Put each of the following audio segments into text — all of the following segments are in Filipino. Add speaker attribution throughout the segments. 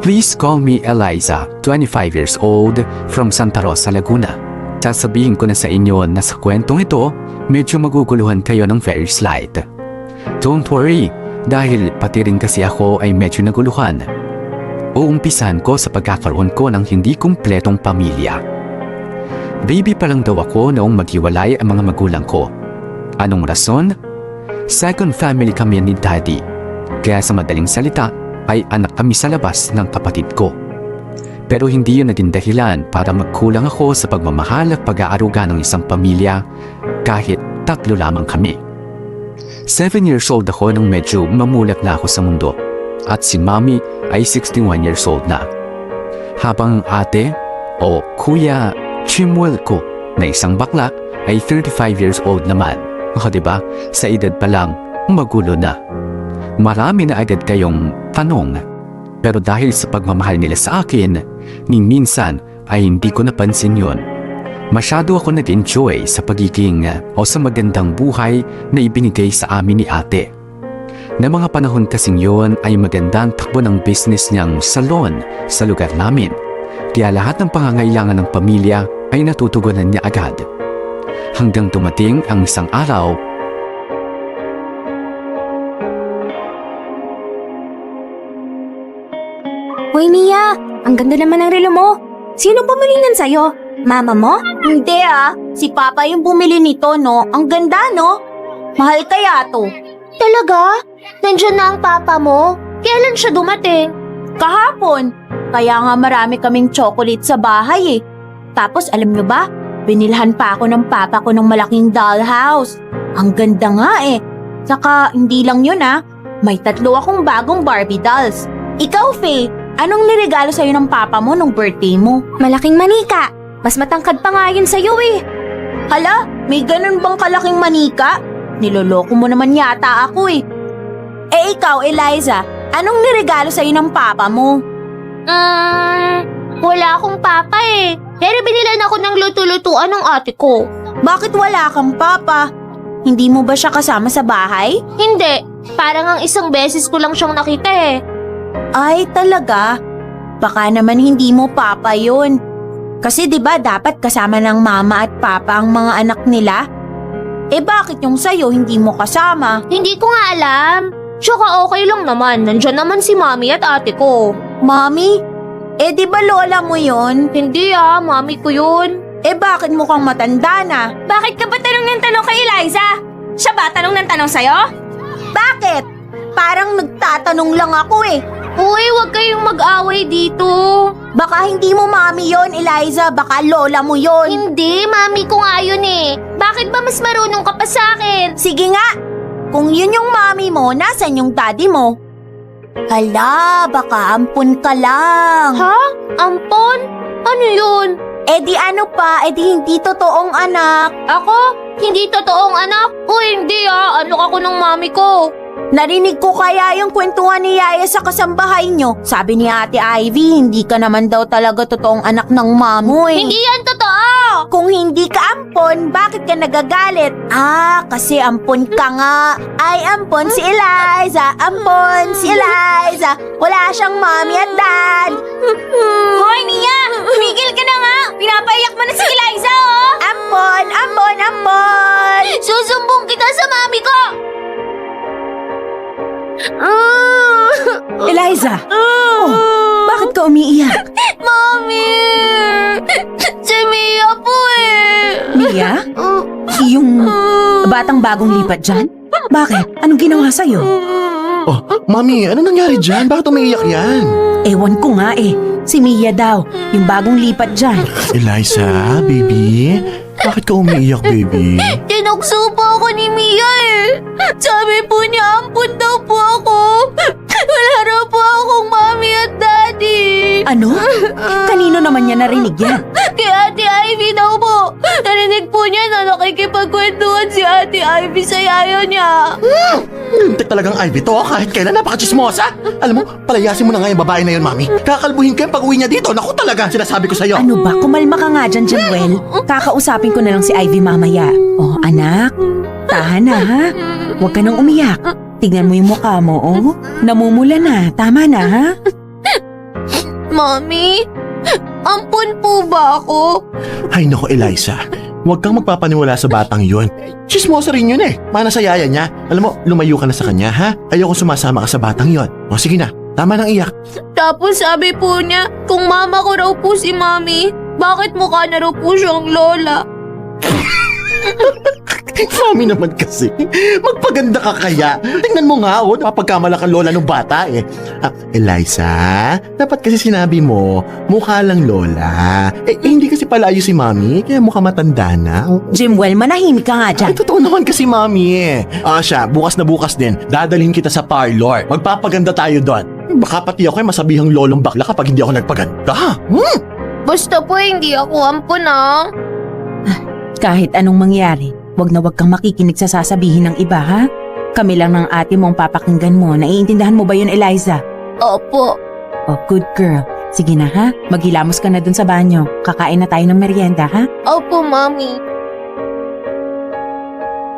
Speaker 1: Please call me Eliza, 25 years old, from Santa Rosa, Laguna. Sasabihin ko na sa inyo na sa kwentong ito, medyo maguguluhan kayo ng very slight. Don't worry, dahil pati rin kasi ako ay medyo naguluhan. Uumpisan ko sa pagkakaroon ko ng hindi kumpletong pamilya. Baby pa lang daw ako noong maghiwalay ang mga magulang ko. Anong rason? Second family kami ni Daddy. Kaya sa madaling salita, ay anak kami sa labas ng kapatid ko. Pero hindi yun naging dahilan para magkulang ako sa pagmamahal at pag-aaruga ng isang pamilya kahit 3 lamang kami. 7 years old ako nung medyo mamulat na ako sa mundo at si Mommy ay 61 years old na. Habang ate o Kuya Chimuel ko na isang bakla ay 35 years old naman. O diba, sa edad pa lang, magulo na. Marami na agad kayong tanong. Pero dahil sa pagmamahal nila sa akin, ni minsan ay hindi ko napansin yon. Masyado ako nag-enjoy sa pagiging o sa magandang buhay na ibinigay sa amin ni ate. Na mga panahon kasing yon ay magandang takbo ng business niyang salon sa lugar namin. Kaya lahat ng pangangailangan ng pamilya ay natutugunan niya agad. Hanggang dumating ang isang araw,
Speaker 2: Hoy Mia, ang ganda naman ng relo mo. Sino bumili nan sa'yo? Mama mo?
Speaker 3: Hindi si Papa yung bumili nito no. Ang ganda no? Mahal kaya to.
Speaker 2: Talaga? Nandiyan na ang papa mo? Kailan siya dumating?
Speaker 3: Kahapon. Kaya nga marami kaming chocolate sa bahay eh. Tapos alam nyo ba, binilhan pa ako ng papa ko ng malaking dollhouse. Ang ganda nga eh. Saka hindi lang yun may 3 akong bagong Barbie dolls. Ikaw Faye, anong niregalo sa'yo ng papa mo nung birthday mo?
Speaker 2: Malaking manika. Mas matangkad pa nga yun sa'yo eh.
Speaker 3: Hala, may ganun bang kalaking manika? Niloloko mo naman yata ako eh. Eh ikaw Eliza, anong niregalo sa'yo ng papa mo?
Speaker 2: Wala akong papa eh. Pero binilan ako ng luto-lutuan ng ate ko.
Speaker 3: Bakit wala kang papa? Hindi mo ba siya kasama sa bahay?
Speaker 2: Hindi. Parang ang isang beses ko lang siyang nakita eh.
Speaker 3: Ay talaga? Baka naman hindi mo papa yun. Kasi 'di ba dapat kasama ng mama at papa ang mga anak nila? Eh bakit yung sa'yo hindi mo kasama?
Speaker 2: Hindi ko nga alam. Tsaka okay lang naman. Nandiyan naman si mami at ate ko.
Speaker 3: Mami? Eh di ba lola mo yun?
Speaker 2: Hindi mami ko yun.
Speaker 3: Eh bakit mukhang matanda na?
Speaker 2: Bakit ka ba tanong ng tanong kay Eliza? Siya ba tanong ng tanong sa'yo?
Speaker 3: Bakit? Parang nagtatanong lang ako eh.
Speaker 2: Uy, huwag kayong mag-away dito.
Speaker 3: Baka hindi mo mami yon, Eliza. Baka lola mo yon.
Speaker 2: Hindi, mami ko nga yun eh. Bakit ba mas marunong ka pa sa akin?
Speaker 3: Sige nga. Kung yun yung mami mo, nasan yung daddy mo? Hala, baka ampun ka lang.
Speaker 2: Ha? Ampon? Ano yun?
Speaker 3: Eh di ano pa, eh di hindi totoong anak.
Speaker 2: Ako? Hindi totoong anak? Uy, hindi Anak ako ng mami ko.
Speaker 3: Narinig ko kaya yung kwentuhan ni Yaya sa kasambahay nyo. Sabi ni Ate Ivy, hindi ka naman daw talaga totoong anak ng mamo eh.
Speaker 2: Hindi yan totoo!
Speaker 3: Kung hindi ka ampon, bakit ka nagagalit? Kasi ampon ka nga. Ay, ampon si Eliza. Ampon si Eliza. Wala siyang mommy at dad.
Speaker 2: Hoy, Mia! Tumigil ka na nga! Pinapaiyak mo na si Eliza, oh!
Speaker 3: Ampon, ampon, ampon.
Speaker 2: Susumbong kita sa mami ko!
Speaker 4: Eliza! Bakit ka umiiyak?
Speaker 2: Mami! Si Mia po eh!
Speaker 4: Mia? Yung batang bagong lipat dyan? Bakit? Anong ginawa sa'yo?
Speaker 5: Oh, Mami, ano nangyari dyan? Bakit umiiyak yan?
Speaker 4: Ewan ko nga eh. Si Mia daw, yung bagong lipat dyan.
Speaker 5: Eliza, baby? Bakit ka umiiyak, baby?
Speaker 2: Tinukso po ako ni Mia eh! Sabi po niya ampun daw po ako! Wala raw po akong mami at daddy!
Speaker 4: Ano? Kanino naman niya narinig yan?
Speaker 2: Kay Ate Ivy daw po! Narinig po niya na nakikipagkwentuhan si Ate Ivy sa yaya niya!
Speaker 5: Lintik talagang Ivy to, kahit kailan napaka-chismosa. Alam mo, palayasin mo na nga yung babae na yun, Mami. Kakalbuhin ko yung pag-uwi niya dito. Naku talaga, sinasabi ko sa'yo.
Speaker 4: Ano ba? Kumalma ka nga dyan, Januel. Kakausapin ko na lang si Ivy mamaya. Oh, anak, tahan na ha. Huwag ka nang umiyak. Tignan mo yung mukha mo, oh. Namumula na. Tama na, ha?
Speaker 2: Mami, ampun po ba ako?
Speaker 5: Ay nako, Eliza. Huwag kang magpapaniwala sa batang yun. Chismosa rin yun eh. Mana sa yaya niya. Alam mo, lumayo ka na sa kanya, ha? Ayoko sumasama ka sa batang yun. O sige na, tama nang iyak.
Speaker 2: Tapos sabi po niya, kung mama ko raw po si Mami, bakit mukha na raw po siyang lola?
Speaker 5: Mami naman kasi. Magpaganda ka kaya. Tingnan mo nga, napapagkamala kang lola ng bata eh. Eliza, dapat kasi sinabi mo, mukha lang lola. Hindi kasi palayo si Mami, kaya mukha matanda na.
Speaker 4: Jimwell, manahimik ka nga dyan.
Speaker 5: Ay, totoo naman kasi, Mami eh. Siya, bukas na bukas din, dadalhin kita sa parlor. Magpapaganda tayo doon. Baka pati ako ay masabihang lolong bakla kapag hindi ako nagpaganda.
Speaker 2: Basta po hindi ako ampun
Speaker 4: Kahit anong mangyari, wag na wag kang makikinig sa sasabihin ng iba, ha? Kami lang ng ate mong papakinggan mo. Naiintindihan mo ba yun, Eliza?
Speaker 2: Opo.
Speaker 4: Oh, good girl. Sige na, ha? Maghilamos ka na dun sa banyo. Kakain na tayo ng merienda, ha?
Speaker 2: Opo, Mami.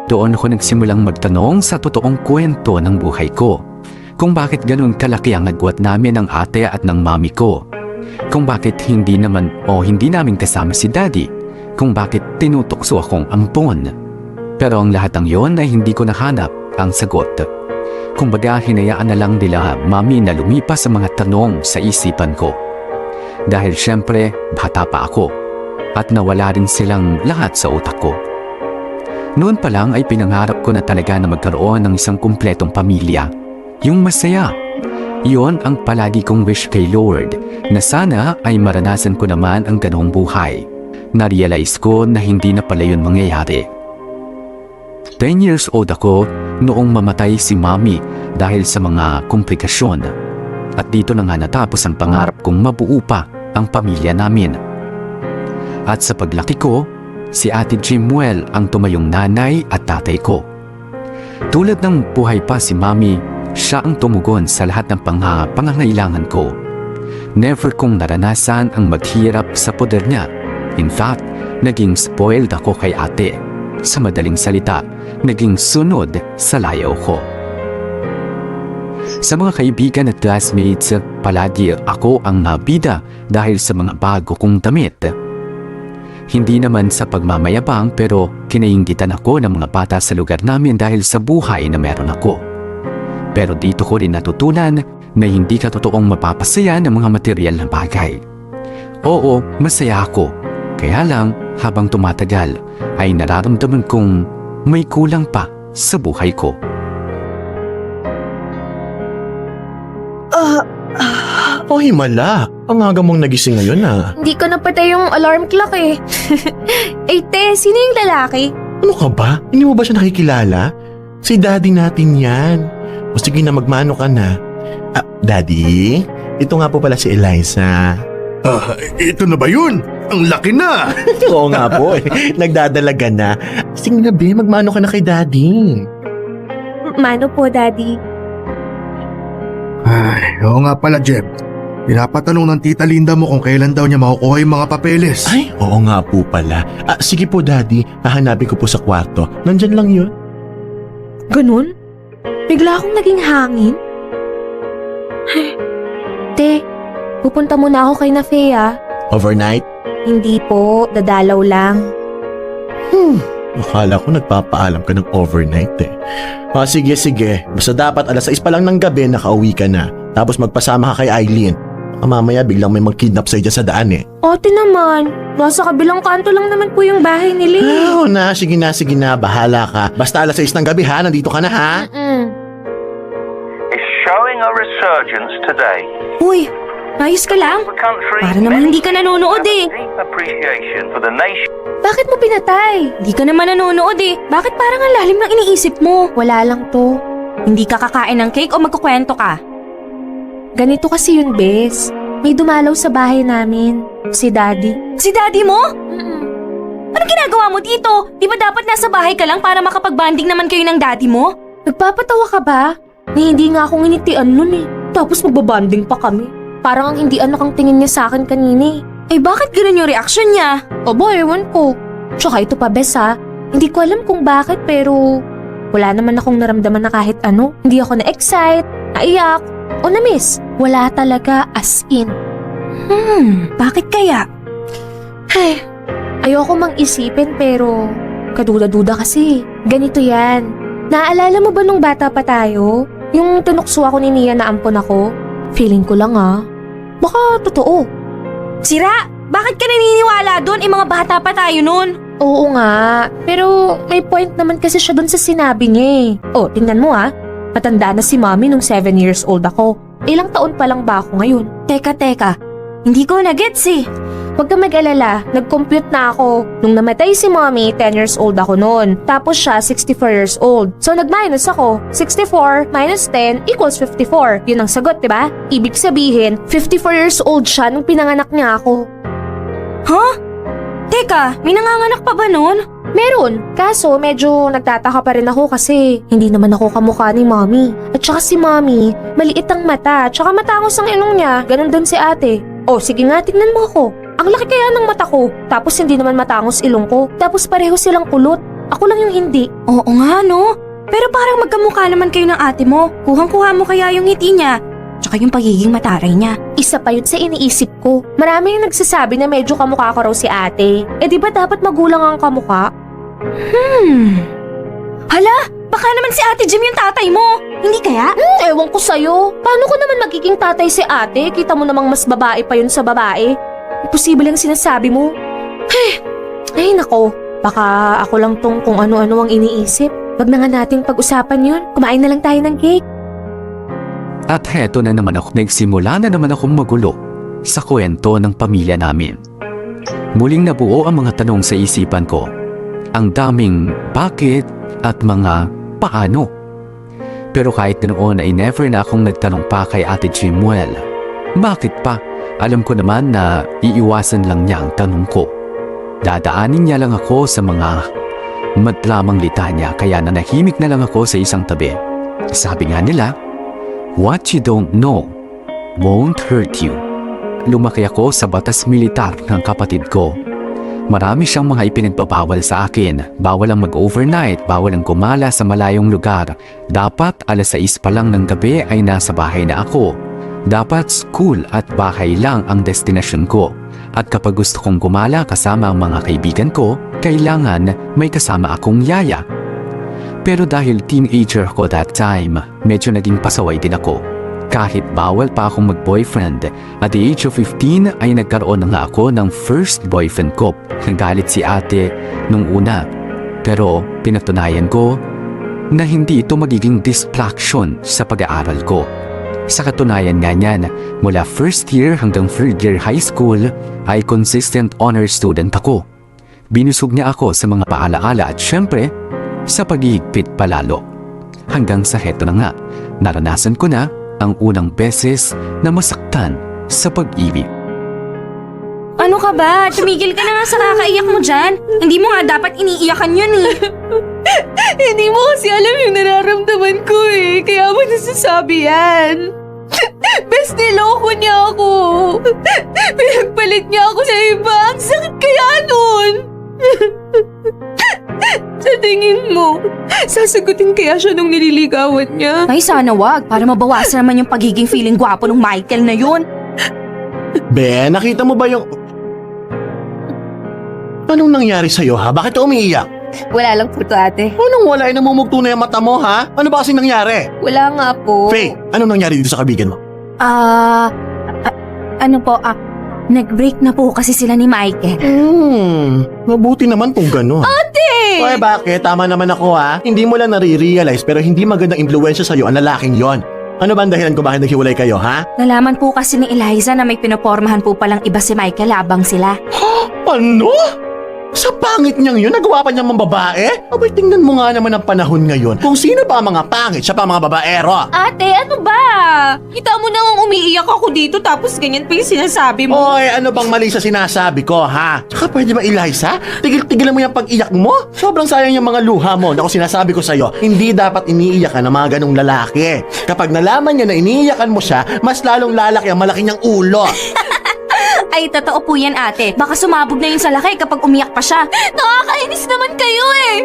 Speaker 1: Doon ako nagsimulang magtanong sa totoong kwento ng buhay ko. Kung bakit ganun kalaki ang agwat namin ng ate at ng mami ko. Kung bakit hindi namin kasama si daddy. Kung bakit tinutokso akong ampon. Pero ang lahat ng yon ay hindi ko nahanap ang sagot. Kumbaga hinayaan na lang nila mami na lumipas sa mga tanong sa isipan ko. Dahil syempre bata pa ako at nawala rin silang lahat sa utak ko. Noon pa lang ay pinangarap ko na talaga na magkaroon ng isang kumpletong pamilya. Yung masaya. Iyon ang palagi kong wish kay Lord na sana ay maranasan ko naman ang ganong buhay. Na-realize ko na hindi na pala yun mangyayari. 10 years old ako noong mamatay si Mami dahil sa mga komplikasyon. At dito na nga natapos ang pangarap kong mabuo pa ang pamilya namin. At sa paglaki ko, si Ate Jimwell ang tumayong nanay at tatay ko. Tulad ng buhay pa si Mami, siya ang tumugon sa lahat ng pangangailangan ko. Never kong naranasan ang maghirap sa poder niya. In fact, naging spoiled ako kay ate. Sa madaling salita, naging sunod sa layaw ko. Sa mga kaibigan at classmates, palagi ako ang nabida dahil sa mga bago kong damit. Hindi naman sa pagmamayabang pero kinainggitan ako ng mga bata sa lugar namin dahil sa buhay na meron ako. Pero dito ko rin natutunan na hindi ka totoong mapapasaya ng mga material na bagay. Oo, masaya ako. Kaya lang, habang tumatagal, ay nararamdaman kong may kulang pa sa buhay ko.
Speaker 5: Himala. Ang aga mong nagising ngayon
Speaker 2: Hindi ko napatay yung alarm clock eh. Te, sino yung lalaki?
Speaker 5: Ano ka ba? Hindi mo ba siya nakikilala? Si daddy natin yan. O sige na, magmano ka na. Daddy, ito nga po pala si Eliza.
Speaker 6: Ito na ba yun? Ang laki na!
Speaker 5: Oo nga po nagdadalaga na. Sige na be, magmano ka na kay daddy.
Speaker 2: Mano po, Daddy?
Speaker 6: Ay, oo nga pala, Jeb. Pinapatanong ng tita Linda mo kung kailan daw niya makukuha yung mga papeles.
Speaker 5: Ay, oo nga po pala. Sige po daddy, hahanapin ko po sa kwarto. Nandyan lang yun.
Speaker 2: Ganun? Bigla akong naging hangin? Te, pupunta muna ako kay Nafea.
Speaker 5: Overnight?
Speaker 2: Hindi po, dadalaw lang.
Speaker 5: Akala ko nagpapaalam ka ng overnight eh. Sige. Basta dapat alas 6 pa lang ng gabi nakauwi ka na. Tapos magpasama ka kay Eileen. Mamaya biglang may mag-kidnap sa'yo dyan sa daan eh.
Speaker 2: Ate naman, nasa kabilang kanto lang naman po yung bahay nila eh.
Speaker 5: Oo na, sige na. Bahala ka. Basta alas 6 ng gabi ha, nandito ka na ha.
Speaker 7: is showing a resurgence today.
Speaker 2: Uy, ayos ka lang?
Speaker 7: The country
Speaker 2: Para naman hindi ka nanonood
Speaker 7: have
Speaker 2: eh.
Speaker 7: a deep appreciation for the nation.
Speaker 2: Bakit mo pinatay? Hindi ka naman nanonood eh. Bakit parang ang lalim ng iniisip mo? Wala lang to.
Speaker 3: Hindi ka kakain ng cake o magkukwento ka?
Speaker 2: Ganito kasi yun, Bes. May dumalaw sa bahay namin. Si Daddy.
Speaker 3: Si daddy mo? Anong ginagawa mo dito? Di ba dapat nasa bahay ka lang para makapag-banding naman kayo ng daddy mo?
Speaker 2: Nagpapatawa ka ba? Na hindi nga ako nginitian nun eh. Tapos magbabanding pa kami. Parang ang hindi anak ang tingin niya sa akin kanina eh.
Speaker 3: Eh bakit ganun yung reaction niya?
Speaker 2: Aba, ewan ko. Tsaka ito pa, Bes ha. Hindi ko alam kung bakit pero wala naman akong naramdaman na kahit ano. Hindi ako na-excite, naiyak, o na-miss. Wala talaga as in.
Speaker 4: Bakit kaya?
Speaker 8: Ay, ayoko mang isipin pero kaduda-duda kasi. Ganito yan. Naalala mo ba nung bata pa tayo? Yung tinukso ako ni Nia na ampon ako? Feeling ko lang baka totoo.
Speaker 4: Sira! Bakit ka naniniwala doon? Mga bata pa tayo noon.
Speaker 8: Oo nga, pero may point naman kasi siya dun sa sinabi niya eh. Oh, tingnan mo matanda na si Mommy nung 7 years old ako. Ilang taon pa lang ba ako ngayon?
Speaker 4: Teka. Hindi ko na-gets eh.
Speaker 8: Huwag ka mag-alala, nag-compute na ako. Nung namatay si Mommy, 10 years old ako noon. Tapos siya, 64 years old. So nag-minus ako. 64 minus 10 equals 54. Yun ang sagot, diba? Ibig sabihin, 54 years old siya nung pinanganak niya ako.
Speaker 4: Huh? Teka, may nanganganak pa ba noon?
Speaker 8: Meron, kaso medyo nagtataka pa rin ako kasi hindi naman ako kamukha ni Mommy. At saka si Mommy, maliit ang mata, tsaka matangos ang ilong niya, ganun din si ate. Oh, sige nga, tingnan mo ako. Ang laki kaya ng mata ko, tapos hindi naman matangos ilong ko, tapos pareho silang kulot. Ako lang yung hindi.
Speaker 4: Oo nga no. Pero parang magkamukha naman kayo ng ate mo. Kuhang-kuha mo kaya yung ngiti niya. Tsaka yung pagiging mataray niya.
Speaker 8: Isa pa yun sa iniisip ko. Marami yung nagsasabi na medyo kamukha ko raw si ate. Eh di ba dapat magulang ang kamukha?
Speaker 4: Hala, baka naman si Ate Jim yung tatay mo. Hindi kaya?
Speaker 8: Ewan ko sa'yo. Paano ko naman magiging tatay si ate? Kita mo namang mas babae pa yun sa babae. Imposible ang sinasabi mo. Ay nako, baka ako lang tong kung ano-ano ang iniisip. Wag na nga nating pag-usapan yun. Kumain na lang tayo ng cake.
Speaker 1: At heto na naman ako, nagsimula na naman akong magulo sa kwento ng pamilya namin. Muling nabuo ang mga tanong sa isipan ko. Ang daming bakit at mga paano. Pero kahit noon ay never na akong nagtanong pa kay Ate Jimuel. Bakit pa? Alam ko naman na iiwasan lang niya ang tanong ko. Dadaanin niya lang ako sa mga madlamang litanya kaya nanahimik na lang ako sa isang tabi. Sabi nga nila, what you don't know won't hurt you. Lumaki ako sa batas militar ng kapatid ko. Marami siyang mga ipinagbabawal sa akin. Bawal ang mag-overnight, bawal ang gumala sa malayong lugar. Dapat 6:00 pa lang ng gabi ay nasa bahay na ako. Dapat school at bahay lang ang destinasyon ko. At kapag gusto kong gumala kasama ang mga kaibigan ko, kailangan may kasama akong yaya. Pero dahil teenager ko that time, medyo naging pasaway din ako. Kahit bawal pa akong mag-boyfriend, at the age of 15 ay nagkaroon na nga ako ng first boyfriend ko. Nagalit si ate nung una. Pero pinatunayan ko na hindi ito magiging distraction sa pag-aaral ko. Sa katunayan nga niyan, mula first year hanggang third year high school ay consistent honor student ako. Binusog niya ako sa mga paalaala at syempre sa paghihigpit palalo. Hanggang sa heto na nga, naranasan ko na ang unang beses na masaktan sa pag-ibig.
Speaker 4: Ano ka ba? Tumigil ka na nga sa kakaiyak mo dyan. Hindi mo nga dapat iniiyakan yun eh.
Speaker 2: Hindi mo kasi alam yung nararamdaman ko eh. Kaya mo nasasabi yan. Bes, niloko niya ako. Pinagpalit niya ako sa iba. Ang sakit kaya nun. Sa tingin mo, sasagutin kaya siya nung nililigawan niya?
Speaker 4: Ay, sana wag. Para mabawasan naman yung pagiging feeling gwapo ng Michael na yun.
Speaker 5: Be, nakita mo ba yung... Anong nangyari sa'yo ha? Bakit ka umiiyak?
Speaker 2: Wala lang po to, ate.
Speaker 5: Anong wala? Namumugto na yung mata mo ha? Ano ba kasing nangyari?
Speaker 2: Wala nga po.
Speaker 5: Faye, anong nangyari dito sa kaibigan mo?
Speaker 4: Ano po, nag-break na po kasi sila ni Michael.
Speaker 5: Mabuti naman kung gano'n.
Speaker 2: Ate!
Speaker 5: Oy, bakit? Tama naman ako ha. Hindi mo lang nare-realize pero hindi magandang impluwensya sa'yo ang lalaking yon. Ano ba ang dahilan kung bakit naghiwalay kayo ha?
Speaker 4: Nalaman po kasi ni Eliza na may pinopormahan po palang iba si Michael habang sila.
Speaker 5: Ano? Sa pangit niyang yun, nagawa pa niyang mga babae? Abay, tingnan mo nga naman ang panahon ngayon. Kung sino pa ang mga pangit, siya pa ang mga babaero.
Speaker 2: Ate, ano ba? Kita mo nang umiiyak ako dito tapos ganyan pa yung sinasabi mo.
Speaker 5: Oy, ano bang mali sa sinasabi ko, ha? Tsaka pwede ba, Eliza? Tigil-tigilan mo yung pag-iyak mo. Sobrang sayang yung mga luha mo. Naku, sinasabi ko sa'yo, hindi dapat iniiyakan ng mga ganong lalaki. Kapag nalaman niya na iniiyakan mo siya, mas lalong lalaki ang malaki niyang ulo.
Speaker 9: Ay, totoo po yan, ate. Baka sumabog na yun sa laki kapag umiyak pa siya.
Speaker 2: Nakakainis naman kayo eh.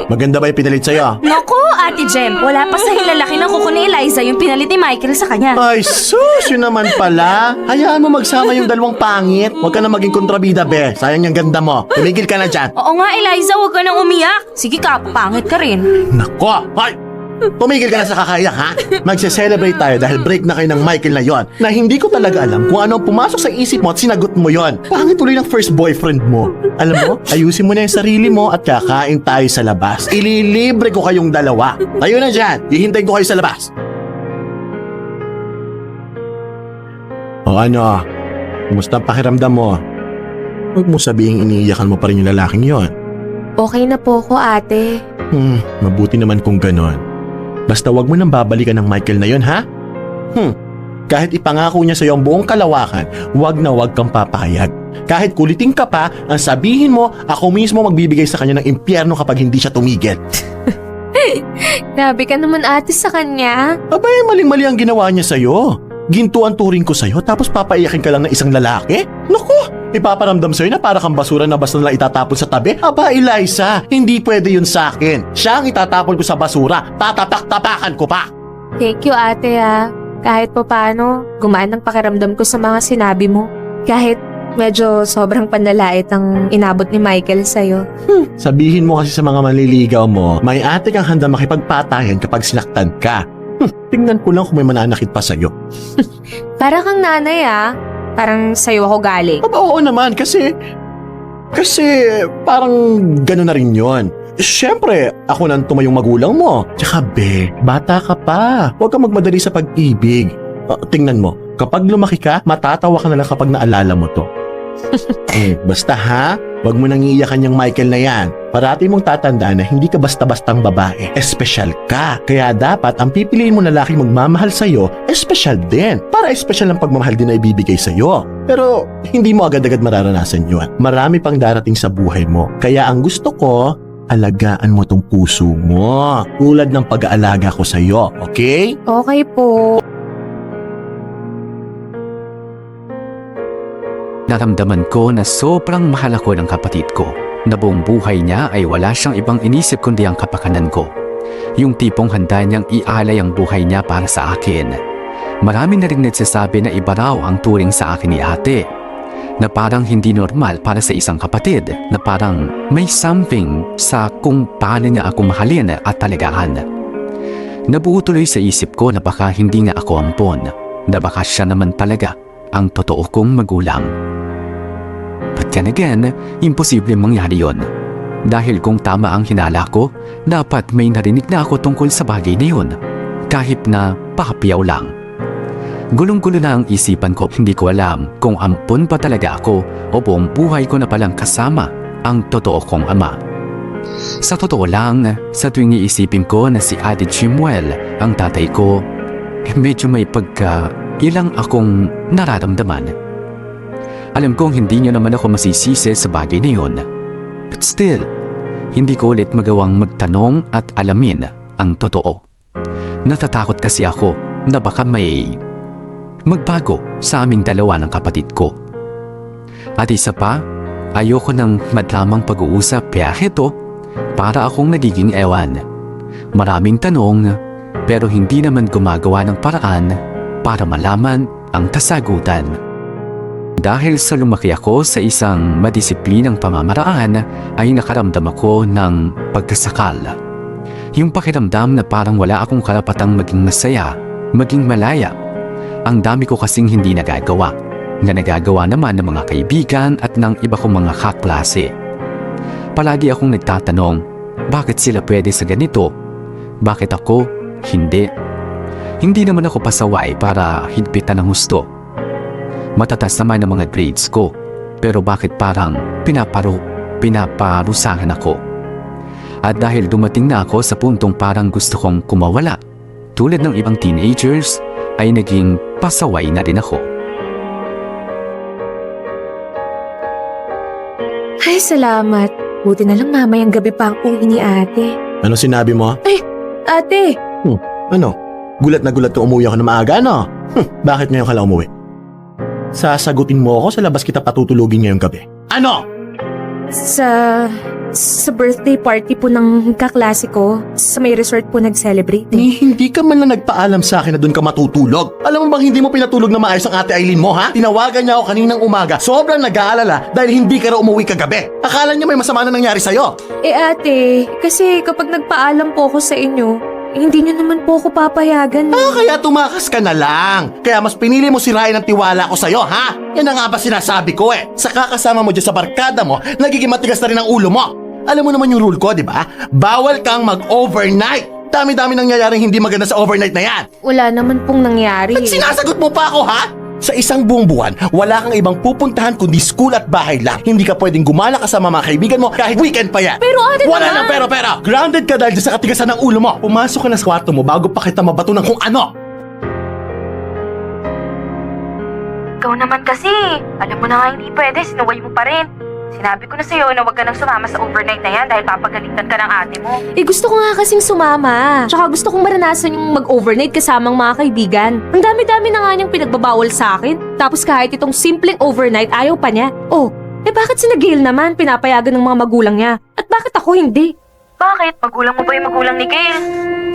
Speaker 5: Maganda ba yung pinalit sa'yo?
Speaker 9: Naku, Ate Jem, wala pa sa hilalaki ng kuko ni Eliza yung pinalit ni Michael sa kanya.
Speaker 5: Ay, sus! Yun naman pala. Hayaan mo magsama yung dalawang pangit. Huwag ka na maging kontrabida, be. Sayang yung ganda mo. Tumigil ka na dyan.
Speaker 9: Oo nga, Eliza, huwag ka nang umiyak. Sige ka, pangit ka rin.
Speaker 5: Nako! Ay! Tumigil ka na sa kakaiyak, ha? Magse-celebrate tayo dahil break na kayo ng Michael na yon. Na hindi ko talaga alam kung ano ang pumasok sa isip mo at sinagot mo yon. Pangit tuloy ng first boyfriend mo. Alam mo, ayusin mo na yung sarili mo at kakain tayo sa labas. Ililibre ko kayong dalawa. Tayo na dyan. Hihintayin ko kayo sa labas. O ano? Kumusta ang pakiramdam mo? Huwag mo sabihing iniiyakan mo pa rin yung lalaking yon.
Speaker 8: Okay na po ko, ate.
Speaker 5: Mabuti naman kung ganon. Basta wag mo nang babalikan ng Michael na yon, ha? Kahit ipangako niya sa'yo ang buong kalawakan, wag na wag kang papayag. Kahit kuliting ka pa, ang sabihin mo, ako mismo magbibigay sa kanya ng impyerno kapag hindi siya tumigil.
Speaker 8: Grabe ka naman, ate, sa kanya.
Speaker 5: Abay, maling-mali ang ginawa niya sa'yo. Ginto ang turing ko sa'yo tapos papaiyakin ka lang ng isang lalaki? Naku! Ipaparamdam sa'yo na para kang basura na basta na itatapon sa tabi? Aba, Eliza, hindi pwede yun sa akin. Siya ang itatapon ko sa basura. Tatapak-tapakan ko pa.
Speaker 8: Thank you, ate, ah. Kahit pa paano, gumaan ang pakiramdam ko sa mga sinabi mo. Kahit medyo sobrang panlalait ang inabot ni Michael sa'yo.
Speaker 5: Sabihin mo kasi sa mga manliligaw mo, may ate kang handa makipagpatayan kapag sinaktan ka. Tingnan ko lang kung may mananakit pa sa'yo.
Speaker 8: Para kang nanay, ah. Parang sa'yo ako galing.
Speaker 5: Aba, oo naman, kasi parang gano'n na rin yun. Siyempre, ako nang tumayong magulang mo. Tsaka be, bata ka pa. Huwag kang magmadali sa pag-ibig. Tingnan mo, kapag lumaki ka, matatawa ka na lang kapag naalala mo to. Basta ha, huwag mo nang iiyakan yung Michael na yan. Parati mong tatandaan na hindi ka basta-bastang babae. Espesyal ka. Kaya dapat ang pipiliin mo na lalaking magmamahal sa'yo, espesyal din. Para espesyal ang pagmamahal din na ibibigay sa'yo. Pero hindi mo agad-agad mararanasan yun. Marami pang darating sa buhay mo. Kaya ang gusto ko, alagaan mo tong puso mo. Tulad ng pag-aalaga ko sa'yo, okay?
Speaker 8: Okay po.
Speaker 1: Naramdaman ko na sobrang mahal ako ng kapatid ko. Na buong buhay niya ay wala siyang ibang inisip kundi ang kapakanan ko. Yung tipong handa niyang ialay ang buhay niya para sa akin. Marami na rin nagsasabi na iba raw ang turing sa akin ni ate. Na parang hindi normal para sa isang kapatid. Na parang may something sa kung paano niya ako mahalin at talagaan. Nabuo tuloy sa isip ko na baka hindi nga ako ampon. Na baka siya naman talaga ang totoo kong magulang. But then again, imposible mangyari yon. Dahil kung tama ang hinala ko, dapat may narinig na ako tungkol sa bagay na yun. Kahit na pahapiyaw lang. Gulong-gulo na ang isipan ko, hindi ko alam kung ampon pa talaga ako o buong buhay ko na palang kasama ang totoo kong ama. Sa totoo lang, sa tuwing iisipin ko na si Ate Jimwell, ang tatay ko, medyo may ilang akong nararamdaman. Alam kong hindi niyo naman ako masisisi sa bagay na yun. But still, hindi ko ulit magawang magtanong at alamin ang totoo. Natatakot kasi ako na baka may magbago sa aming dalawa ng kapatid ko. At isa pa, ayoko ng madlamang pag-uusap kaya heto, para akong nagiging ewan. Maraming tanong, pero hindi naman gumagawa ng paraan para malaman ang kasagutan. Dahil sa lumaki ako sa isang madisiplinang pamamaraan ay nakaramdam ako ng pagkasakal. Yung pakiramdam na parang wala akong karapatang maging masaya, maging malaya. Ang dami ko kasing hindi nagagawa, na nagagawa naman ng mga kaibigan at ng iba kong mga kaklase. Palagi akong nagtatanong, bakit sila pwede sa ganito? Bakit ako hindi? Hindi naman ako pasaway para higpitan ng husto. Matatas naman ang mga grades ko, pero bakit parang pinaparusahan ako? At dahil dumating na ako sa puntong parang gusto kong kumawala, tulad ng ibang teenagers, ay naging pasaway na rin ako.
Speaker 8: Ay, salamat. Buti na lang mamayang gabi pa ang uwi ni ate.
Speaker 5: Ano sinabi mo?
Speaker 8: Ate!
Speaker 5: Ano? Gulat na gulat ka umuwi ako na maaga, no? Bakit ngayon ka lang umuwi? Sasagutin mo ako sa labas kita patutulugin ngayong gabi. Ano?
Speaker 8: Sa birthday party po ng kaklase ko, sa may resort po nag-celebrate.
Speaker 5: Hindi ka man lang nagpaalam sa akin na doon ka matutulog. Alam mo bang hindi mo pinatulog na maayos ang ate Eileen mo, ha? Tinawagan niya ako kaninang umaga. Sobrang nag-aalala dahil hindi ka raw umuwi kagabi. Akala niya may masama na nangyari sa'yo.
Speaker 8: Eh ate, kasi kapag nagpaalam po ako sa inyo, hindi niyo naman po ako papayagan.
Speaker 5: Kaya tumakas ka na lang. Kaya mas pinili mo sirain ang tiwala ko sa'yo, ha? Yan ang nga ba sinasabi ko eh. Sa kakasama mo dyan sa barkada mo, nagiging matigas na rin ang ulo mo. Alam mo naman yung rule ko, di ba? Bawal kang mag-overnight. Dami-dami nangyayaring hindi maganda sa overnight na yan.
Speaker 8: Wala naman pong nangyari.
Speaker 5: At sinasagot mo pa ako, ha? Sa isang buong buwan, wala kang ibang pupuntahan kundi school at bahay lang. Hindi ka pwedeng gumala kasama mga kaibigan mo kahit weekend pa yan.
Speaker 8: Pero ate
Speaker 5: Wala
Speaker 8: naman.
Speaker 5: nang pero. Grounded ka dahil dyan sa katigasan ng ulo mo. Pumasok ka na sa kwarto mo bago pa kita mabato ng kung ano.
Speaker 9: Ikaw naman kasi. Alam mo na nga hindi pwede, sinuway mo pa rin. Sinabi ko na sa'yo na huwag ka nang sumama sa overnight na yan dahil papagalitan ka ng ate mo.
Speaker 8: Eh gusto ko nga kasing sumama. Tsaka gusto kong maranasan yung mag-overnight kasamang mga kaibigan. Ang dami-dami na nga niyang pinagbabawal sa akin. Tapos kahit itong simpleng overnight ayaw pa niya. Oh, eh bakit si Gail naman pinapayagan ng mga magulang niya? At bakit ako hindi?
Speaker 9: Bakit? Magulang mo ba yung magulang ni Gail?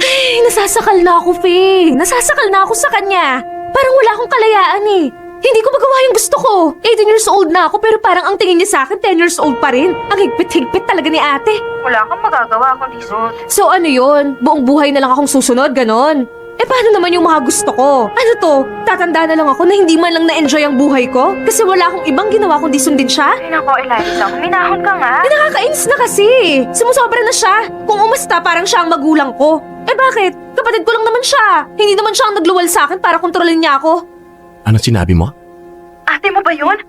Speaker 8: Eh, nasasakal na ako, Faye. Nasasakal na ako sa kanya. Parang wala akong kalayaan eh. Hindi ko magawa yung gusto ko. 18 years old na ako pero parang ang tingin niya sa akin 10 years old pa rin. Ang higpit-higpit talaga ni ate.
Speaker 9: Wala kang magagawa kundi suot.
Speaker 8: So ano yun? Buong buhay na lang akong susunod, ganon? Eh paano naman yung mga gusto ko? Ano to? Tatanda na lang ako na hindi man lang na-enjoy ang buhay ko? Kasi wala akong ibang ginawa kundi sundin siya?
Speaker 9: Ay nako, Eliza, huminahon ka nga.
Speaker 8: Eh nakakainis na kasi. Sumusobra na siya. Kung umasta parang siya ang magulang ko. Eh bakit? Kapatid ko lang naman siya. Hindi naman siya ang nagluwal sa akin para kontrolin niya ako.
Speaker 5: Ano sinabi mo?
Speaker 9: Ate mo ba yun?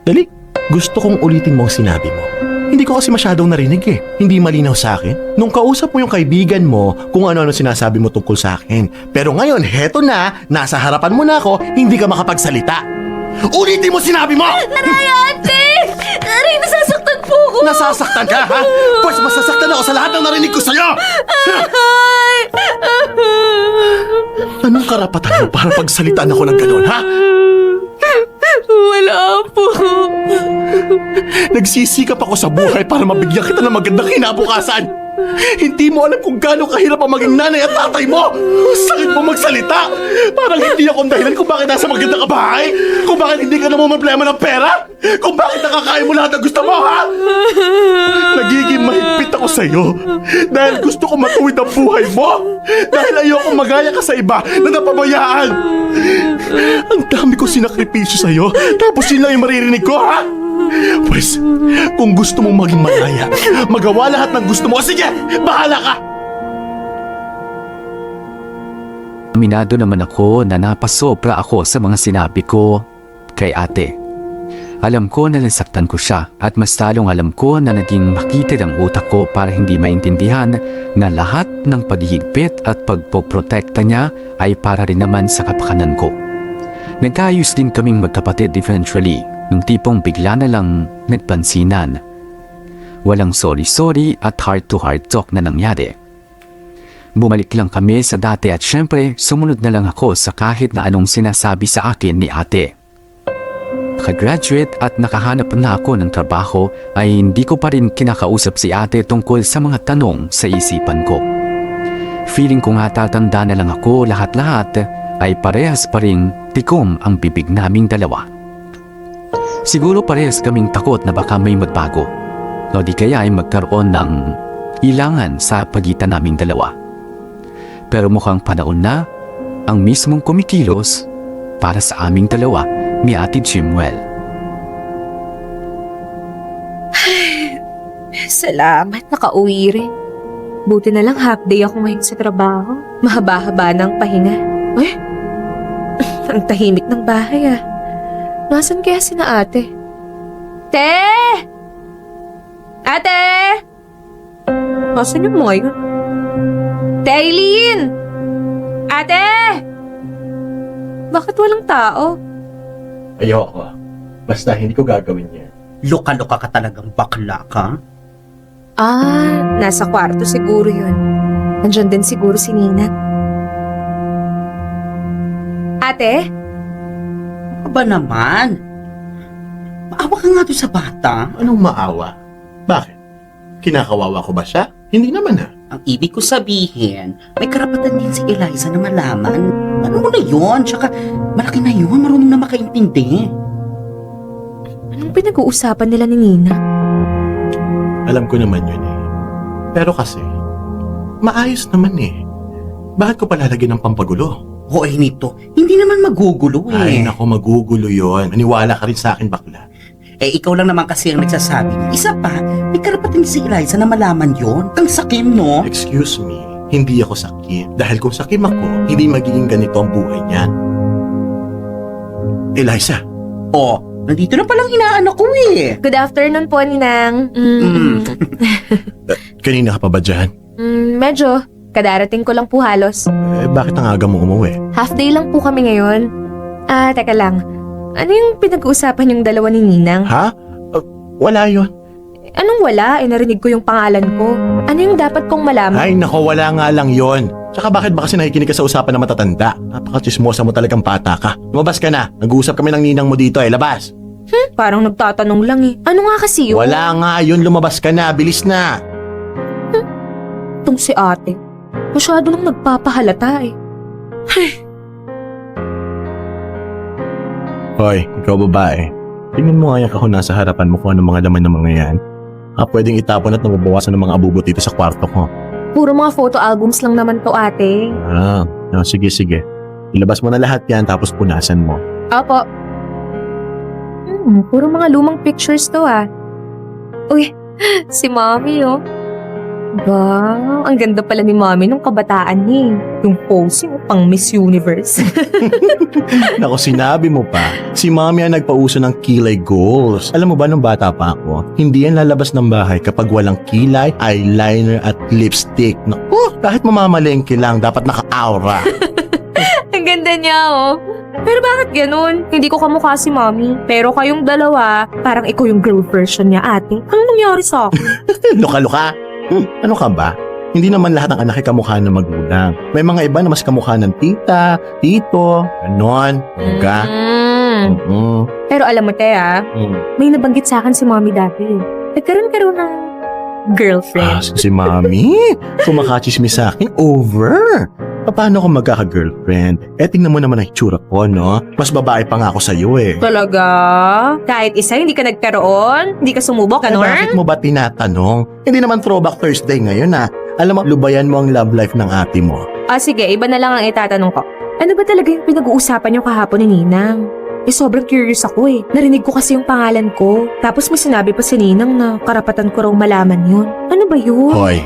Speaker 5: Dali, gusto kong ulitin mo ang sinabi mo. Hindi ko kasi masyadong narinig eh. Hindi malinaw sa akin. Nung kausap mo yung kaibigan mo kung ano-ano sinasabi mo tungkol sa akin. Pero ngayon, heto na, nasa harapan mo na ako, hindi ka makapagsalita. Ulitin mo sinabi mo!
Speaker 8: Aray, ate! Aray, nasasaktan po ako!
Speaker 5: Nasasaktan ka, ha? Pues masasaktan ako sa lahat ng narinig ko sa'yo! Anong karapatan mo para pagsalitaan ako ng gano'n, ha?
Speaker 8: Wala po.
Speaker 5: Nagsisikap ako sa buhay para mabigyan kita ng magandang kinabukasan. Hindi mo alam kung gaano kahirap ang maging nanay at tatay mo. Sakit mo magsalita. Parang hindi ako ang dahilan kung bakit nasa maganda ka bahay. Kung bakit hindi ka namumroblema ng pera. Kung bakit nakakain mo lahat ng gusto mo, ha? Nagiging mahigpit ako sa'yo. Dahil gusto ko matuwid ang buhay mo. Dahil ayoko magaya ka sa iba na napabayaan. Ang dami ko sinakripisyo sa'yo. Tapos yun lang yung maririnig ko, ha? Pues, kung gusto mong maging malaya, magawa lahat ng gusto mo. Sige, bahala ka!
Speaker 1: Aminado naman ako na napasobra ako sa mga sinabi ko kay ate. Alam ko na nasaktan ko siya at mas talong alam ko na naging makitid ang utak ko para hindi maintindihan na lahat ng paghihigpit at pagpoprotekta niya ay para rin naman sa kapakanan ko. Nagkaayos din kaming magkapatid eventually, nung tipong bigla na lang nagpansinan. Walang sorry-sorry at heart-to-heart talk na nangyari. Bumalik lang kami sa dati at syempre sumunod na lang ako sa kahit na anong sinasabi sa akin ni ate. Nakagraduate at nakahanap na ako ng trabaho ay hindi ko pa rin kinakausap si ate tungkol sa mga tanong sa isipan ko. Feeling ko nga tatanda na lang ako, lahat-lahat ay parehas pa ring tikom ang bibig naming dalawa. Siguro parehas kaming takot na baka may magbago o di kaya ay magkaroon ng ilangan sa pagitan naming dalawa. Pero mukhang panahon na ang mismong kumikilos para sa aming dalawa ni Ate Jimwell.
Speaker 8: Salamat, nakauwi rin. Buti na lang half day ako ngayon sa trabaho. Mahaba-haba ng pahinga. Eh? Ang tahimik ng bahay ah. Nasaan kaya sina ate? Te! Ate! Nasaan yung mga yun? Te Eileen! Ate! Bakit walang tao?
Speaker 5: Ayoko. Basta hindi ko gagawin yan.
Speaker 10: Luka-luka ka talagang bakla ka.
Speaker 8: Ah, nasa kwarto siguro yun. Nandyan din siguro si Nina. Ate?
Speaker 10: Aba naman. Maawa ka nga doon sa bata.
Speaker 5: Anong maawa? Bakit? Kinakawawa ko ba siya? Hindi naman ha.
Speaker 10: Ang ibig ko sabihin, may karapatan din si Eliza na malaman. Ano mo na yun? Tsaka, malaki na yun. Marunong na makaintindi.
Speaker 8: Anong pinag-uusapan nila ni Nina?
Speaker 5: Alam ko naman yun eh. Pero kasi, maayos naman eh. Bakit ko palalagyan ng pampagulo?
Speaker 10: Hoy nito, hindi naman magugulo
Speaker 5: Ay
Speaker 10: eh.
Speaker 5: nako, magugulo yun. Maniwala ka rin sa akin, bakla.
Speaker 10: Eh, ikaw lang naman kasi ang nagsasabi. Isa pa, may karapatan din si Eliza na malaman yon. Ang sakim, no?
Speaker 5: Excuse me, hindi ako sakim. Dahil kung sakim ako, hindi magiging ganito ang buhay niyan. Eliza,
Speaker 10: Oh, nandito na palang inaanak ko eh.
Speaker 8: Good afternoon po, Ninang.
Speaker 5: kanina ka pa ba dyan?
Speaker 8: Medyo. Kadarating ko lang po halos.
Speaker 5: Bakit ang aga mo umuwi?
Speaker 8: Half day lang po kami ngayon. Teka lang. Ano yung pinag-uusapan yung dalawa ni Ninang?
Speaker 5: Ha? Wala yon.
Speaker 8: Anong wala? Narinig ko yung pangalan ko. Ano yung dapat kong malaman?
Speaker 5: Ay nako, wala nga lang yon. Tsaka bakit ba kasi nakikinig ka sa usapan ng matatanda? Napaka-chismosa mo talagang pata ka. Lumabas ka na. Nag-uusap kami ng ninang mo dito eh. Labas.
Speaker 8: Parang nagtatanong lang eh. Ano nga kasi yun?
Speaker 5: Wala nga yun. Lumabas ka na. Bilis na.
Speaker 8: Itong si ate. Masyado nang nagpapahalata eh.
Speaker 5: Hoy, ikaw babae. Tingnan mo nga yung kahon nasa harapan mo kung anong mga laman ng mga yan. Pwedeng itapon at nababawasan ng mga abubo dito sa kwarto ko.
Speaker 8: Puro mga photo albums lang naman to ate.
Speaker 5: Sige. Ilabas mo na lahat yan tapos punasan mo.
Speaker 8: Opo. Puro mga lumang pictures to ah. Uy, si Mommy oh. Ba, ang ganda pala ni Mommy nung kabataan niya. Yung posing pang Miss Universe.
Speaker 5: Naku, sinabi mo pa. Si Mami ang nagpauso ng kilay goals. Alam mo ba nung bata pa ako, hindi yan lalabas ng bahay kapag walang kilay, eyeliner at lipstick. Naku, kahit mamamalengke lang, dapat naka-aura.
Speaker 8: Ang ganda niya oh. Pero bakit ganun? Hindi ko kamukha si Mommy. Pero kayong dalawa, parang ikaw yung girl version niya ate. Ano nangyari sa akin?
Speaker 5: Luka-luka. Ano ka ba? Hindi naman lahat ng anak ay kamukha ng magulang. May mga iba na mas kamukha ng tita, tito, ganon, uga.
Speaker 8: Pero alam mo, Tea, may nabanggit sa akin si Mommy dati. Nagkaroon ng girlfriend.
Speaker 5: Si Mami, kumakachismis sa akin, over. Paano ako magkaka-girlfriend? Tingnan mo naman ang itsura ko, no? Mas babae pa nga ako sa'yo eh.
Speaker 8: Talaga? Kahit isa, hindi ka nagkaroon? Hindi ka sumubok,
Speaker 5: Eh,
Speaker 8: ganon?
Speaker 5: bakit mo ba tinatanong? Hindi naman throwback Thursday ngayon ah. Alam mo, lubayan mo ang love life ng ate mo.
Speaker 8: Sige, iba na lang ang itatanong ko. Ano ba talaga yung pinag-uusapan niyo kahapon ni Ninang? Sobrang curious ako eh. Narinig ko kasi yung pangalan ko. Tapos may sinabi pa si Ninang na karapatan ko raw malaman yun. Ano ba yun?
Speaker 5: Hoy,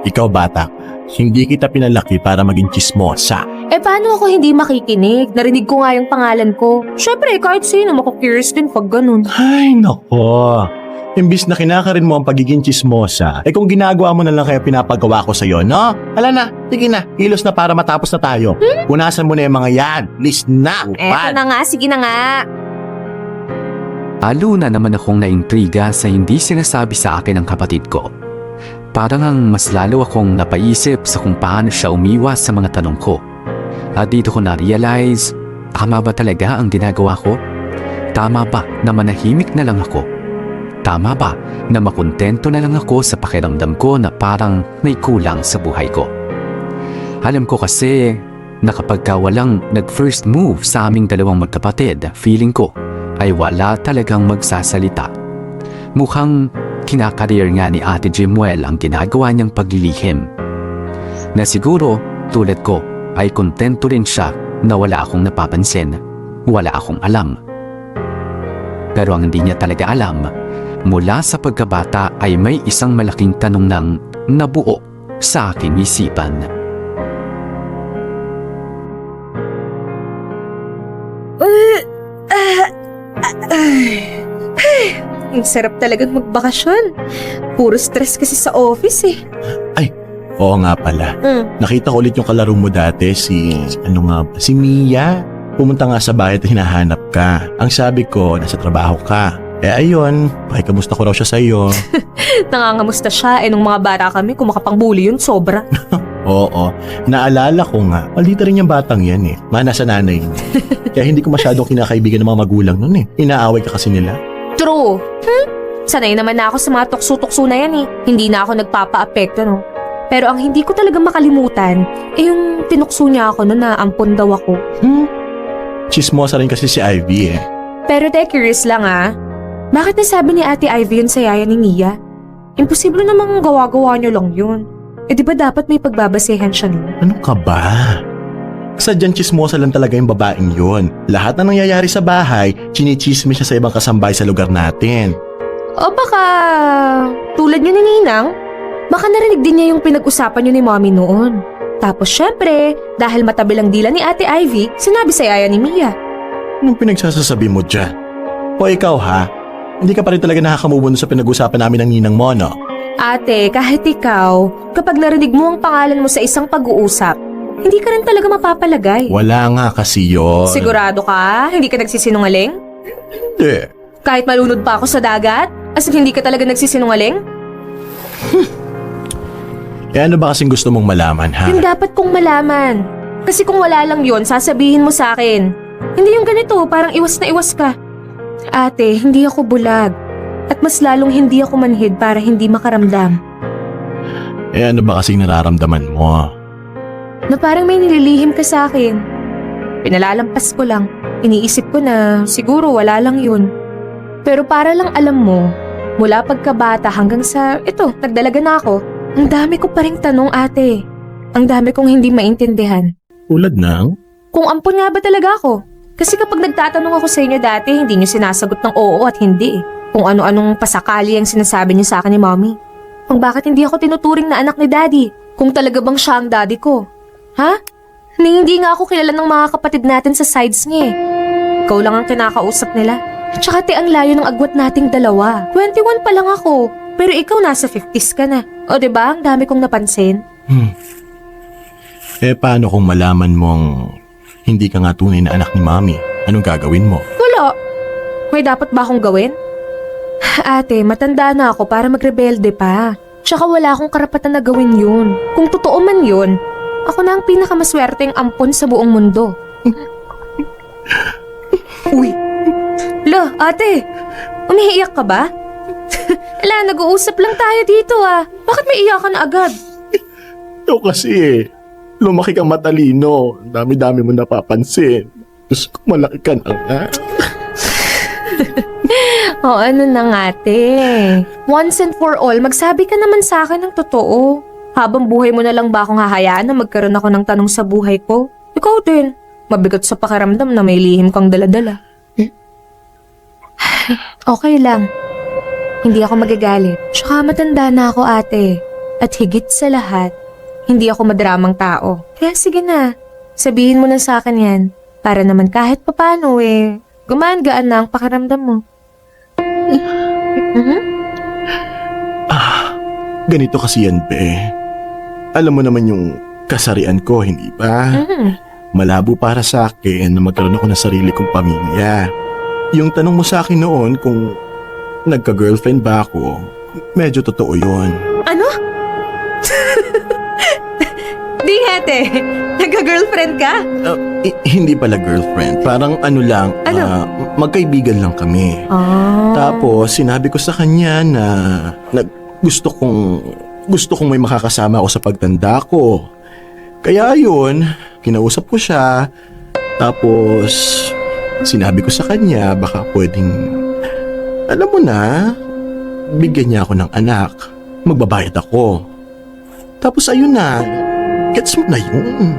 Speaker 5: ikaw bata, hindi kita pinalaki para maging chismosa.
Speaker 8: Paano ako hindi makikinig? Narinig ko nga yung pangalan ko. Syempre, kahit sino mako-curious din pag ganun.
Speaker 5: Ay, nako. Imbis na kinakarin mo ang pagiging chismosa, kung ginagawa mo na lang kaya pinapagawa ko sa'yo, no? Hala na, sige na, kilos na para matapos na tayo. Punasan mo na yung mga yan. Please na,
Speaker 8: Eto na nga, sige na nga.
Speaker 1: Lalo na naman akong naintriga sa hindi sinasabi sa akin ng kapatid ko. Parang ang mas lalo akong napaisip sa kung paano siya umiwas sa mga tanong ko. At dito ko na-realize, tama ba talaga ang ginagawa ko? Tama ba na manahimik na lang ako? Tama ba na makontento na lang ako sa pakiramdam ko na parang may kulang sa buhay ko? Alam ko kasi na kapag walang nag-first move sa aming dalawang magkapatid, feeling ko ay wala talagang magsasalita. Mukhang kinakareer nga ni Ate Jimuel ang ginagawa niyang paglilihim. Na siguro, tulad ko, ay kontento rin siya na wala akong napapansin, wala akong alam. Pero ang hindi niya talaga alam, mula sa pagkabata ay may isang malaking tanong nang nabuo sa aking isipan.
Speaker 8: Ang sarap talagang magbakasyon. Puro stress kasi sa office eh.
Speaker 5: Oo nga pala. Nakita ko ulit yung kalaro mo dati, si Mia. Pumunta nga sa bahay at hinahanap ka. Ang sabi ko, nasa trabaho ka. Ayun, kamusta ko raw siya sa'yo.
Speaker 8: Nangangamusta siya nung mga bata kami, kung makapangbuli yun, sobra.
Speaker 5: Oo, naalala ko nga. Maldita rin yung batang yan eh. Mana sa nanay niya. Kaya hindi ko masyadong kinakaibigan ng mga magulang nun eh. Inaaway ka kasi nila.
Speaker 8: True. Sanay naman na ako sa mga tukso-tukso na yan eh. Hindi na ako nagpapa-apekto, no? Pero ang hindi ko talaga makalimutan, yung tinukso niya ako na ampon daw ako.
Speaker 5: Chismosa rin kasi si Ivy eh.
Speaker 8: Pero curious lang bakit nasabi ni Ate Ivy yun sa yaya ni Mia? Imposible namang gawa-gawa niyo lang yun. Di ba dapat may pagbabasehan siya nun?
Speaker 5: Ano ka ba? Sadyang chismosa lang talaga yung babaeng yun. Lahat na nangyayari sa bahay, chinichismis siya sa ibang kasambay sa lugar natin.
Speaker 8: O baka tulad niyo ni Ninang, baka narinig din niya yung pinag-usapan niyo ni Mommy noon. Tapos syempre, dahil matabilang dila ni Ate Ivy, sinabi sa yaya ni Mia.
Speaker 5: Anong pinagsasasabi mo dyan? O ikaw ha? Hindi ka pa rin talaga nakakamubo sa pinag-usapan namin ng ninang mo, no?
Speaker 8: Ate, kahit ikaw, kapag narinig mo ang pangalan mo sa isang pag-uusap, hindi ka rin talaga mapapalagay.
Speaker 5: Wala nga kasi yun.
Speaker 8: Sigurado ka? Hindi ka nagsisinungaling?
Speaker 5: Hindi.
Speaker 8: Kahit malunod pa ako sa dagat? As in, hindi ka talaga nagsisinungaling?
Speaker 5: Eh ano ba kasing gusto mong malaman, ha?
Speaker 8: Yung dapat kong malaman. Kasi kung wala lang yon, sasabihin mo sa akin. Hindi yung ganito, parang iwas na iwas ka. Ate, hindi ako bulag. At mas lalong hindi ako manhid para hindi makaramdam.
Speaker 5: Eh ano ba kasing nararamdaman mo?
Speaker 8: Na parang may nililihim ka sa akin. Pinalalampas ko lang. Iniisip ko na siguro wala lang yun. Pero para lang alam mo, mula pagkabata hanggang sa, nagdalaga na ako, ang dami ko pa ring tanong, ate. Ang dami kong hindi maintindihan.
Speaker 5: Tulad ng?
Speaker 8: Kung ampun nga ba talaga ako? Kasi kapag nagtatanong ako sa inyo dati, hindi niyo sinasagot ng oo at hindi eh. Kung ano-anong pasakali ang sinasabi niyo sa akin ni Mommy. Kung bakit hindi ako tinuturing na anak ni Daddy? Kung talaga bang siya ang daddy ko? Ha? Hindi nga ako kilala ng mga kapatid natin sa sides niya eh. Ikaw lang ang kinakausap nila. Tsaka ang layo ng agwat nating dalawa. 21 pa lang ako. Pero ikaw nasa 50s ka na. O diba? Ang dami kong napansin.
Speaker 5: Eh paano kung malaman mong hindi ka nga tunay na anak ni Mommy? Anong gagawin mo?
Speaker 8: Wala. May dapat ba akong gawin? Ate, matanda na ako para magrebelde pa. Tsaka wala akong karapatan na gawin yun. Kung totoo man yun, ako na ang pinakamaswerteng ampon sa buong mundo. Uy! Lo, ate! Umiiyak ka ba? Ala, nag-uusap lang tayo dito Bakit may iyakan na agad?
Speaker 5: Ito kasi lumaki kang matalino. Dami-dami mo napapansin. Gusto ko malaki ka na nga.
Speaker 8: O ano na nga, te? Once and for all, magsabi ka naman sa akin ng totoo. Habang buhay mo na lang ba akong hahayaan na magkaroon ako ng tanong sa buhay ko? Ikaw din. Mabigat sa pakiramdam na may lihim kang daladala. Okay lang. Hindi ako magagalit. Tsaka matanda na ako, ate. At higit sa lahat, hindi ako madramang tao. Kaya sige na, sabihin mo na sa akin yan. Para naman kahit papano gumaan-gaan na ang pakiramdam mo.
Speaker 5: Ganito kasi yan, be. Alam mo naman yung kasarian ko, hindi ba? Malabo para sa akin na magkaroon ako ng sarili kong pamilya. Yung tanong mo sa akin noon kung nagka-girlfriend ba ako, medyo totoo yun.
Speaker 8: Ano? Di ate, nagka-girlfriend ka?
Speaker 5: Hindi pala girlfriend, parang ano lang, magkaibigan lang kami. Tapos sinabi ko sa kanya na gusto kong may makakasama ako sa pagtanda ko. Kaya yun, kinausap ko siya. Tapos sinabi ko sa kanya baka pwedeng, alam mo na, bigyan niya ako ng anak. Magbabayad ako. Tapos ayun na, gets mo na yun.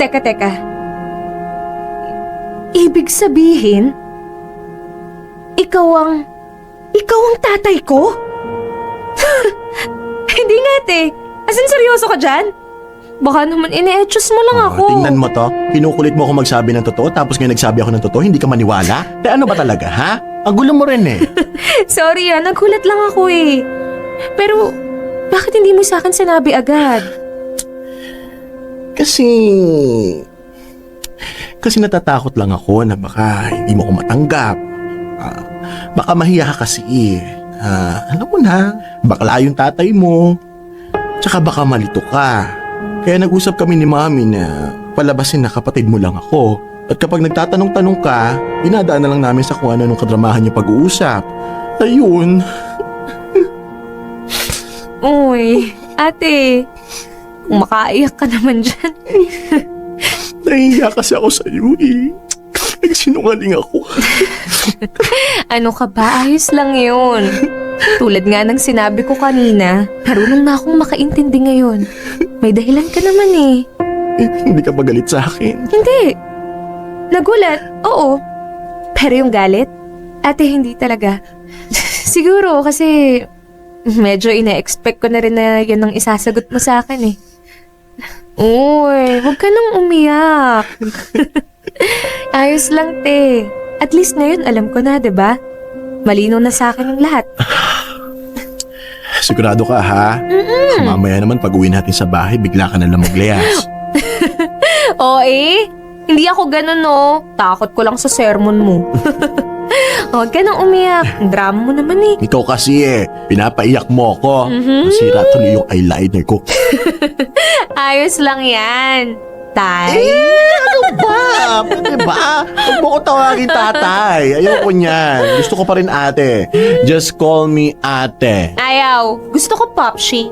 Speaker 8: Teka. Ibig sabihin, ikaw ang tatay ko? Hindi nga, te. As in, seryoso ka dyan? Baka naman ine-etchos mo lang ako.
Speaker 5: Tingnan mo to, kinukulit mo ako magsabi ng totoo tapos ngayon nagsabi ako ng totoo, hindi ka maniwala? Ano ba talaga, ha? Ang gulo mo rin eh.
Speaker 8: Sorry nagulat lang ako eh. Pero, bakit hindi mo sa akin sinabi agad?
Speaker 5: Kasi natatakot lang ako na baka hindi mo ko matanggap. Baka mahiya ka kasi alam mo na, bakla yung tatay mo. Tsaka baka malito ka. Kaya nag-usap kami ni Mami na palabasin na kapatid mo lang ako. At kapag nagtatanong-tanong ka, dinadaan na lang namin sa kung ano nung kadramahan niyo pag-uusap. Ayun.
Speaker 8: Uy, ate, kung makaiyak ka naman dyan.
Speaker 5: Nahihiya kasi ako sa iyo eh. Nagsinungaling ako.
Speaker 8: Ano ka ba? Ayos lang yun. Tulad nga ng sinabi ko kanina, marunong na akong makaintindi ngayon. May dahilan ka naman eh.
Speaker 5: Hindi ka ba galit sa akin?
Speaker 8: Hindi. Nagulat, oo. Pero yung galit, ate hindi talaga. Siguro kasi medyo ina-expect ko na rin na yan ang isasagot mo sa akin eh. Uy, huwag ka nang umiyak. Ayos lang, te. At least ngayon alam ko na, 'di ba? Malinaw na sa akin ang lahat.
Speaker 5: Sigurado ka ha? Mamaya naman pag uwi natin sa bahay, bigla ka na lang maglayas.
Speaker 8: Oo eh. Hindi ako ganun no. Takot ko lang sa sermon mo. Huwag ka nang umiyak. Ang drama mo naman eh.
Speaker 5: Ikaw kasi pinapaiyak mo ako. Masira tuloy yung eyeliner ko.
Speaker 8: Ayos lang yan. Tay.
Speaker 5: Ano ba? Pwede ba? Huwag mo ko tawagin tatay. Ayoko niyan. Gusto ko pa rin ate. Just call me ate.
Speaker 8: Ayaw. Gusto ko Popshi.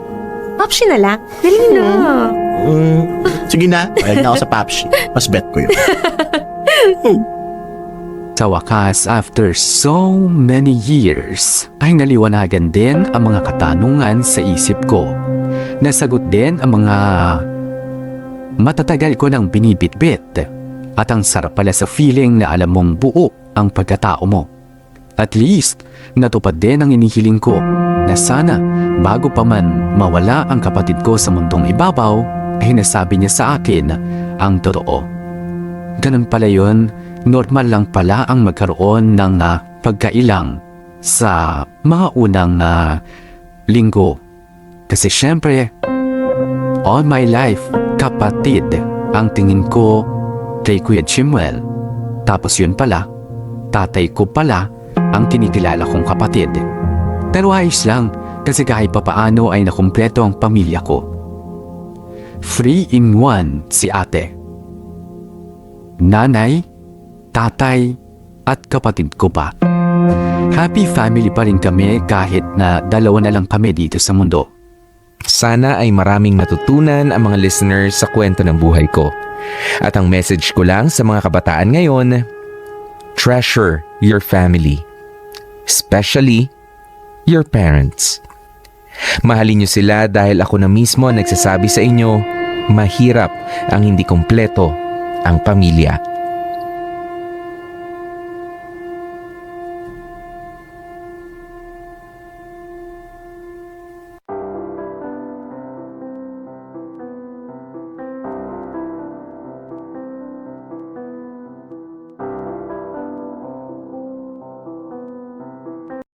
Speaker 8: Popshi na lang. Dali na.
Speaker 5: Sige na. Payag na ako sa Papshi. Mas bet ko yun.
Speaker 1: Sa wakas, after so many years, ay naliwanagan din ang mga katanungan sa isip ko. Nasagot din ang mga matatagal ko nang binibitbit. At ang sarap pala sa feeling na alam mong buo ang pagkatao mo. At least, natupad din ang inihiling ko na sana bago pa man mawala ang kapatid ko sa mundong ibabaw, ay nasabi niya sa akin ang totoo. Ganun pala yun, normal lang pala ang magkaroon ng pagkailang sa mga unang linggo. Kasi syempre, all my life, kapatid ang tingin ko kay Kuya Chimuel. Tapos yun pala, tatay ko pala ang kinikilala kong kapatid. Pero ayos lang kasi kahit papaano ay nakumpleto ang pamilya ko. 3-in-1 si ate. Nanay, tatay, at kapatid ko pa. Happy family pa rin kami kahit na dalawa na lang kami dito sa mundo.
Speaker 11: Sana ay maraming natutunan ang mga listeners sa kwento ng buhay ko. At ang message ko lang sa mga kabataan ngayon, treasure your family. Especially your parents. Mahalin niyo sila dahil ako na mismo nagsasabi sa inyo, mahirap ang hindi kompleto ang pamilya.